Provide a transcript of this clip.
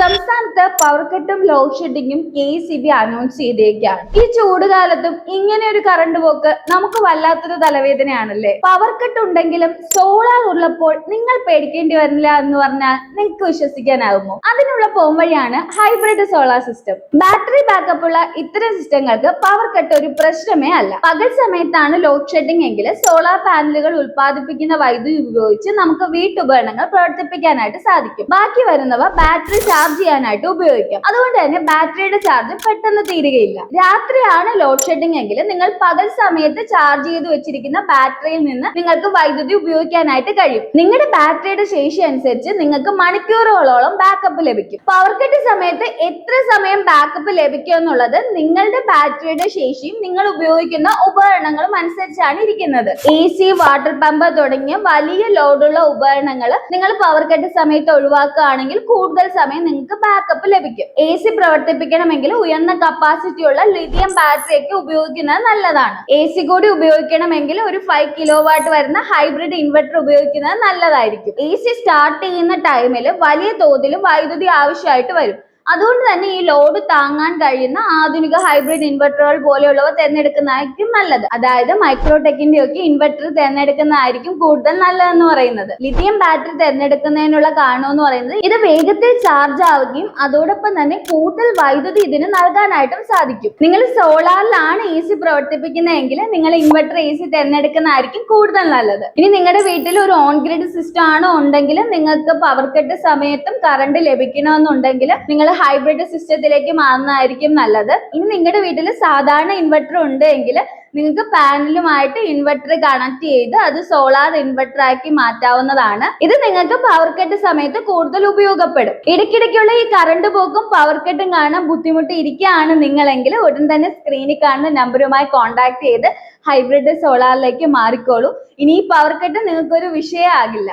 സംസ്ഥാനത്ത് പവർ കട്ടും ലോഡ് ഷെഡിങ്ങും KECB അനൗൺസ് ചെയ്തേക്കാണ്. ഈ ചൂടുകാലത്തും ഇങ്ങനെ ഒരു കറണ്ട് പോക്ക് നമുക്ക് വല്ലാത്തൊരു തലവേദനയാണല്ലേ. പവർ കട്ട് ഉണ്ടെങ്കിലും സോളാർ ഉള്ളപ്പോൾ നിങ്ങൾ പേടിക്കേണ്ടി വരില്ല എന്ന് പറഞ്ഞാൽ നിങ്ങൾക്ക് വിശ്വസിക്കാനാകുമോ? അതിനുള്ള പോംവഴിയാണ് hybrid solar system. Battery backup ഉള്ള ഇത്തരം സിസ്റ്റങ്ങൾക്ക് പവർ കട്ട് ഒരു പ്രശ്നമേ അല്ല. പകൽ സമയത്താണ് ലോഡ് ഷെഡിംഗ് എങ്കിൽ സോളാർ പാനലുകൾ ഉൽപ്പാദിപ്പിക്കുന്ന വൈദ്യുതി ഉപയോഗിച്ച് നമുക്ക് വീട്ടുപകരണങ്ങൾ പ്രവർത്തിപ്പിക്കാനായിട്ട് സാധിക്കും. ബാക്കി വരുന്നവ ബാറ്ററി ചാർജ് ചെയ്യാനായിട്ട് ഉപയോഗിക്കാം. അതുകൊണ്ട് തന്നെ ബാറ്ററിയുടെ ചാർജ് പെട്ടെന്ന് തീരുകയില്ല. രാത്രിയാണ് ലോഡ് ഷെഡിംഗ് എങ്കിൽ നിങ്ങൾ പകൽ സമയത്ത് ചാർജ് ചെയ്ത് വെച്ചിരിക്കുന്ന ബാറ്ററിയിൽ നിന്ന് നിങ്ങൾക്ക് വൈദ്യുതി ഉപയോഗിക്കാനായിട്ട് കഴിയും. നിങ്ങളുടെ ബാറ്ററിയുടെ ശേഷി അനുസരിച്ച് നിങ്ങൾക്ക് മണിക്കൂറുകളോളം ബാക്കപ്പ് ലഭിക്കും. പവർ കട്ട് സമയത്ത് എത്ര സമയം ബാക്കപ്പ് ലഭിക്കും എന്നുള്ളത് നിങ്ങളുടെ ബാറ്ററിയുടെ ശേഷിയും നിങ്ങൾ ഉപയോഗിക്കുന്ന ഉപകരണങ്ങളും അനുസരിച്ചാണ് ഇരിക്കുന്നത്. AC, വാട്ടർ പമ്പ് തുടങ്ങിയ വലിയ ലോഡുള്ള ഉപകരണങ്ങൾ നിങ്ങൾ പവർ കട്ട് സമയത്ത് ഒഴിവാക്കുകയാണെങ്കിൽ കൂടുതൽ സമയം നിങ്ങൾക്ക് ബാക്കപ്പ് ലഭിക്കും. AC പ്രവർത്തിപ്പിക്കണമെങ്കിൽ ഉയർന്ന കപ്പാസിറ്റി ഉള്ള ലിഥിയം ബാറ്ററി ഒക്കെ ഉപയോഗിക്കുന്നത് നല്ലതാണ്. AC കൂടി ഉപയോഗിക്കണമെങ്കിൽ ഒരു 5 കിലോവാട്ട് വരുന്ന ഹൈബ്രിഡ് ഇൻവെർട്ടർ ഉപയോഗിക്കുന്നത് നല്ലതായിരിക്കും. AC സ്റ്റാർട്ട് ചെയ്യുന്ന ടൈമിൽ വലിയ തോതിലും വൈദ്യുതി ആവശ്യമായിട്ട് വരും. അതുകൊണ്ട് തന്നെ ഈ ലോഡ് താങ്ങാൻ കഴിയുന്ന ആധുനിക ഹൈബ്രിഡ് ഇൻവെർട്ടറുകൾ പോലെയുള്ളവ തിരഞ്ഞെടുക്കുന്നതായിരിക്കും നല്ലത്. അതായത് മൈക്രോടെക്കിന്റെ ഒക്കെ ഇൻവെർട്ടർ തിരഞ്ഞെടുക്കുന്നതായിരിക്കും കൂടുതൽ നല്ലതെന്ന് പറയുന്നത്. ലിഥിയം ബാറ്ററി തിരഞ്ഞെടുക്കുന്നതിനുള്ള കാരണം എന്ന് പറയുന്നത് ഇത് വേഗത്തിൽ ചാർജ് ആവുകയും അതോടൊപ്പം തന്നെ കൂടുതൽ വൈദ്യുതി ഇതിന് നൽകാനായിട്ടും സാധിക്കും. നിങ്ങൾ സോളാറിലാണ് AC പ്രവർത്തിപ്പിക്കുന്നതെങ്കിൽ നിങ്ങൾ ഇൻവെർട്ടർ AC തിരഞ്ഞെടുക്കുന്നതായിരിക്കും കൂടുതൽ നല്ലത്. ഇനി നിങ്ങളുടെ വീട്ടിൽ ഒരു ഓൺ ഗ്രിഡ് സിസ്റ്റം ആണ് ഉണ്ടെങ്കിൽ നിങ്ങൾക്ക് പവർ കട്ട് സമയത്തും കറണ്ട് ലഭിക്കണമെന്നുണ്ടെങ്കിൽ നിങ്ങൾ ഹൈബ്രിഡ് സിസ്റ്റത്തിലേക്ക് മാറുന്നതായിരിക്കും നല്ലത്. ഇനി നിങ്ങളുടെ വീട്ടിൽ സാധാരണ ഇൻവെർട്ടർ ഉണ്ട് എങ്കിൽ നിങ്ങൾക്ക് പാനലുമായിട്ട് ഇൻവെർട്ടർ കണക്ട് ചെയ്ത് അത് സോളാർ ഇൻവെർട്ടർ ആക്കി മാറ്റാവുന്നതാണ്. ഇത് നിങ്ങൾക്ക് പവർ കട്ട് സമയത്ത് കൂടുതൽ ഉപയോഗപ്പെടും. ഇടയ്ക്കിടയ്ക്കുള്ള ഈ കറണ്ട് പോക്കും പവർ കട്ടും കാണാൻ ബുദ്ധിമുട്ട് ഇരിക്കുകയാണ് നിങ്ങളെങ്കിൽ ഉടൻ തന്നെ സ്ക്രീനിൽ കാണുന്ന നമ്പറുമായി കോൺടാക്ട് ചെയ്ത് ഹൈബ്രിഡ് സോളാറിലേക്ക് മാറിക്കോളൂ. ഇനി ഈ പവർ കട്ട് നിങ്ങൾക്കൊരു വിഷയമാകില്ല.